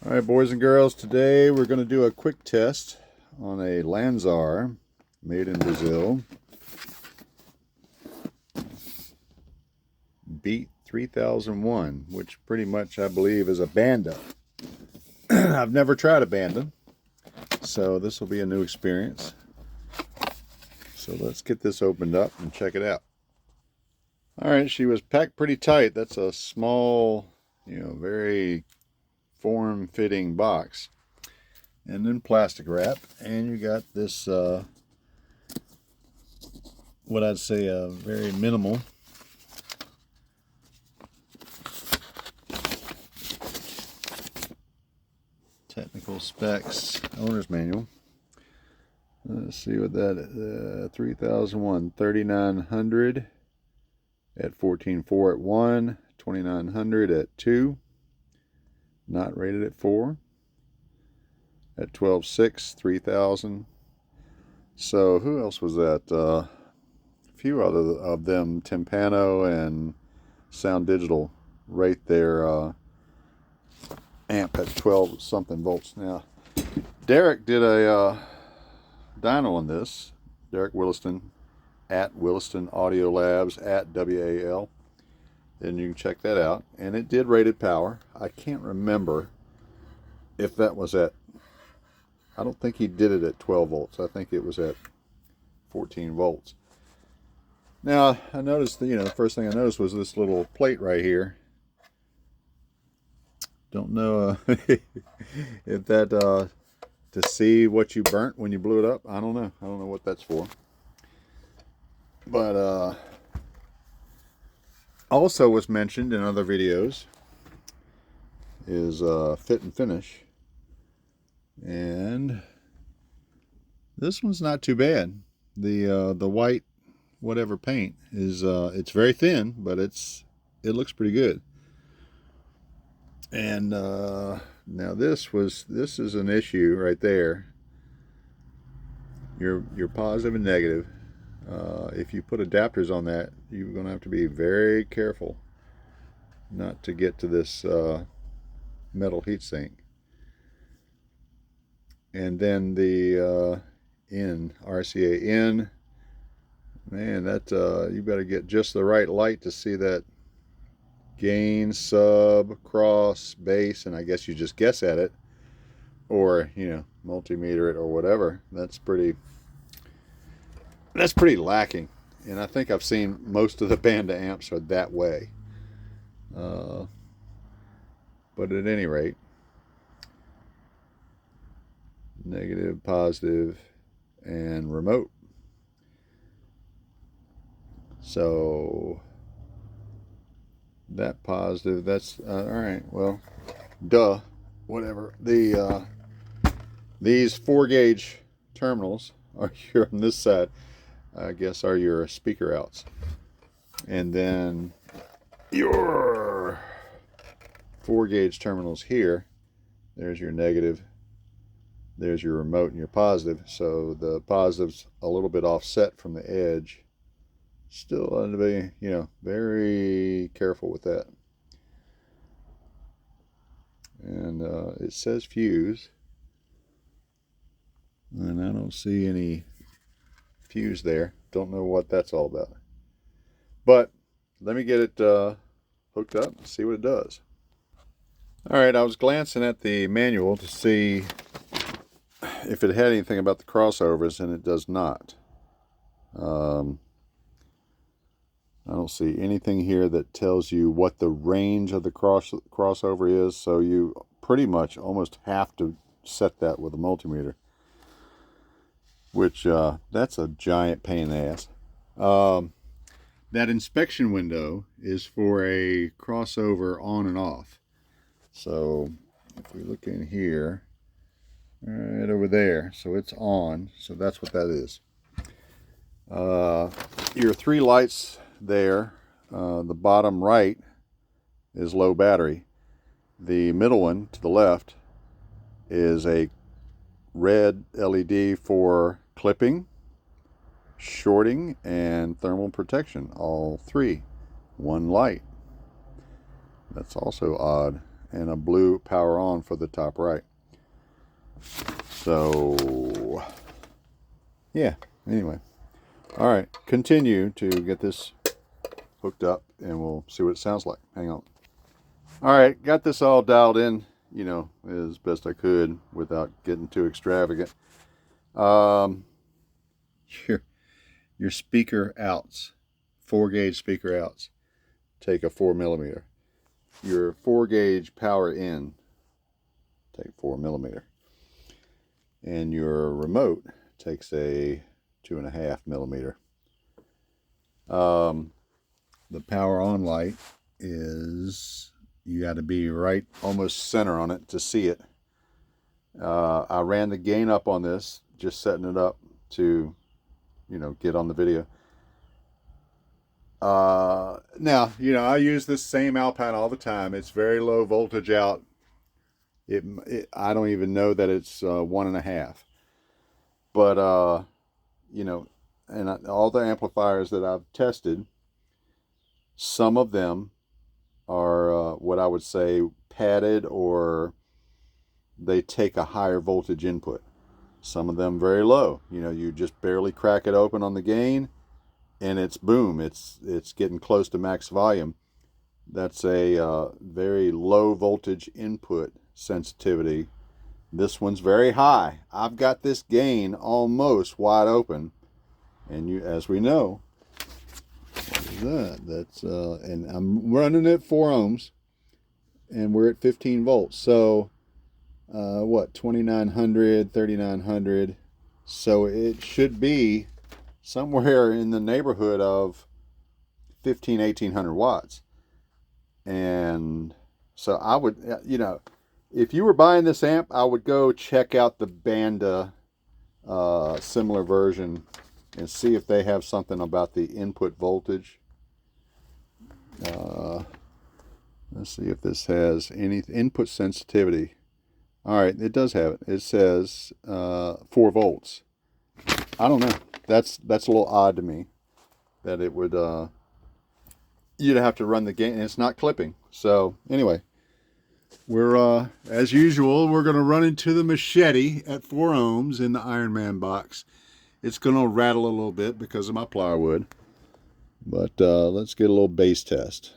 All right, boys and girls, today we're going to do a quick test on a Lanzar made in Brazil Beat 3001, which pretty much I believe is a Banda. I've never tried a Banda, so this will be a new experience. So let's get this opened up and check it out. All right, she was packed pretty tight. That's a small, very form-fitting box. And then plastic wrap, and you got this what I'd say a very minimal technical specs owner's manual. Let's see what that is. 3001 3900 at 14.4 at 1, 2900 at 2, not rated at 4, at 12.6 3000. So who else was that? A few other of them, Timpano and Sound Digital, rate their amp at 12 something volts. Now Derek did a dyno on this. Derek Williston at Williston Audio Labs at WAL. Then you can check that out. And it did rated power. I can't remember if that was at, I don't think he did it at 12 volts. I think it was at 14 volts. Now, I noticed, the first thing I noticed was this little plate right here. Don't know if that, to see what you burnt when you blew it up. I don't know. I don't know what that's for. But, also was mentioned in other videos is fit and finish. And this one's not too bad. The white whatever paint is it's very thin, but it looks pretty good. And now this is an issue right there. Your positive and negative. If you put adapters on that, you're going to have to be very careful not to get to this metal heatsink. And then the RCA in, man, that you better get just the right light to see that gain, sub, cross, bass, and I guess you just guess at it, or multimeter it or whatever. That's pretty lacking, and I think I've seen most of the Banda amps are that way. But at any rate, negative, positive, and remote. So that positive, that's all right. Well, duh, whatever. These 4-gauge terminals are here on this side, I guess, are your speaker outs, and then your 4-gauge terminals here. There's your negative, there's your remote, and your positive. So the positive's a little bit offset from the edge. Still to be, very careful with that. And it says fuse, and I don't see any fuse there. Don't know what that's all about. But let me get it hooked up and see what it does. All right, I was glancing at the manual to see if it had anything about the crossovers, and it does not. I don't see anything here that tells you what the range of the crossover is, so you pretty much almost have to set that with a multimeter, which that's a giant pain in the ass. That inspection window is for a crossover on and off. So if we look in here, right over there, so it's on, so that's what that is. Your 3 lights there, the bottom right is low battery. The middle one to the left is a red LED for clipping, shorting, and thermal protection. All 3, one light. That's also odd. and a blue power on for the top right. So yeah, anyway, all right, continue to get this hooked up and we'll see what it sounds like. Hang on. All right, got this all dialed in, you know, as best I could without getting too extravagant. Your speaker outs, 4-gauge speaker outs, take a 4mm. Your 4-gauge power in, take 4mm. And your remote takes a 2.5mm. The power on light is, you got to be right almost center on it to see it. I ran the gain up on this, just setting it up to, you know, get on the video. Now, you know, I use this same Alpine all the time. It's very low voltage out. I don't even know that it's 1.5. But, you know, and all the amplifiers that I've tested, some of them are what I would say padded, or they take a higher voltage input. Some of them very low. You know, you just barely crack it open on the gain and it's boom, it's getting close to max volume. That's a very low voltage input sensitivity. This one's very high. I've got this gain almost wide open, and you, as we know, what is that? That's and I'm running at 4 ohms, and we're at 15 volts. So what, 2900, 3900. So it should be somewhere in the neighborhood of 1800 watts. And so I would, you know, if you were buying this amp, I would go check out the Banda similar version and see if they have something about the input voltage. Let's see if this has any input sensitivity. All right, it does have it. It says 4 volts. I don't know. That's a little odd to me that it would. You'd have to run the gain, and it's not clipping. So anyway, we're as usual, we're going to run into the machete at 4 ohms in the Iron Man box. It's going to rattle a little bit because of my plywood, but let's get a little bass test.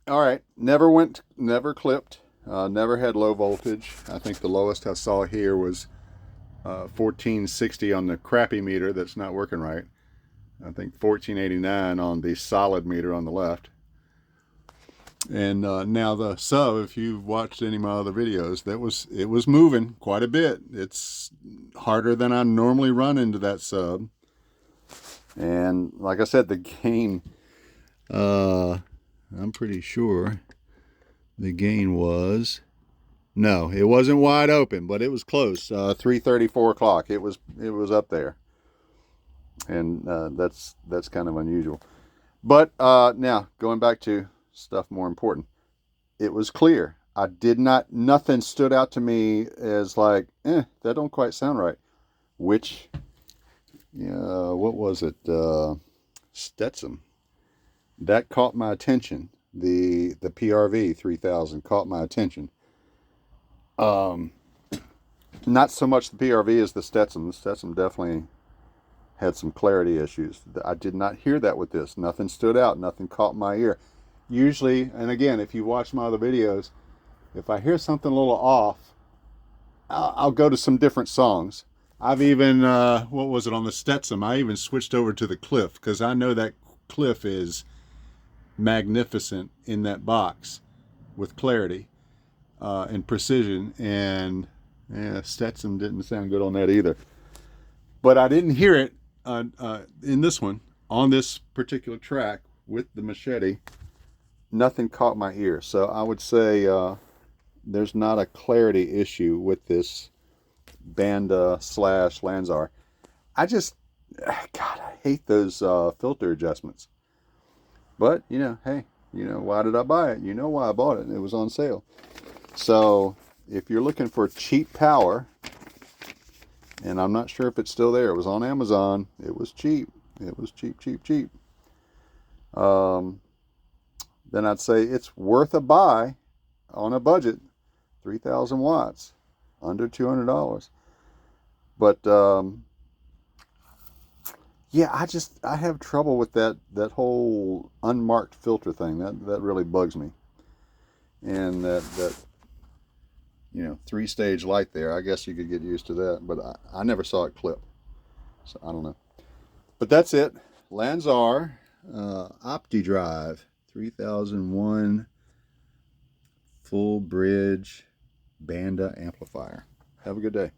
All right, never clipped, never had low voltage. I think the lowest I saw here was 1460 on the crappy meter that's not working right. I think 1489 on the solid meter on the left. And now the sub, if you've watched any of my other videos, it was moving quite a bit. It's harder than I normally run into that sub. And like I said, the gain, I'm pretty sure the gain was, no, it wasn't wide open, but it was close. 3:30, 4 o'clock. It was up there, and that's kind of unusual. But now going back to stuff more important, it was clear. I did not, nothing stood out to me as like, that don't quite sound right. Which, what was it? Stetson. That caught my attention. The PRV 3000 caught my attention. Not so much the PRV as the Stetson. The Stetson definitely had some clarity issues. I did not hear that with this. Nothing stood out. Nothing caught my ear. Usually, and again, if you watch my other videos, if I hear something a little off, I'll go to some different songs. I've even, what was it on the Stetson? I even switched over to the Cliff, because I know that Cliff is magnificent in that box with clarity and precision, and Yeah, Stetson didn't sound good on that either. But I didn't hear it in this one, on this particular track with the machete. Nothing caught my ear. So I would say there's not a clarity issue with this Banda slash Lanzar. I just, God, I hate those filter adjustments. But, you know, hey, you know, why did I buy it? You know why I bought it. It was on sale. So if you're looking for cheap power, and I'm not sure if it's still there. It was on Amazon. It was cheap. It was cheap, cheap, cheap. Then I'd say it's worth a buy on a budget. 3,000 watts, under $200. But yeah, I have trouble with that whole unmarked filter thing. That really bugs me. And that you know, 3-stage light there. I guess you could get used to that, but I never saw it clip, so I don't know. But that's it. Lanzar Opti Drive 3001 full bridge Banda amplifier. Have a good day.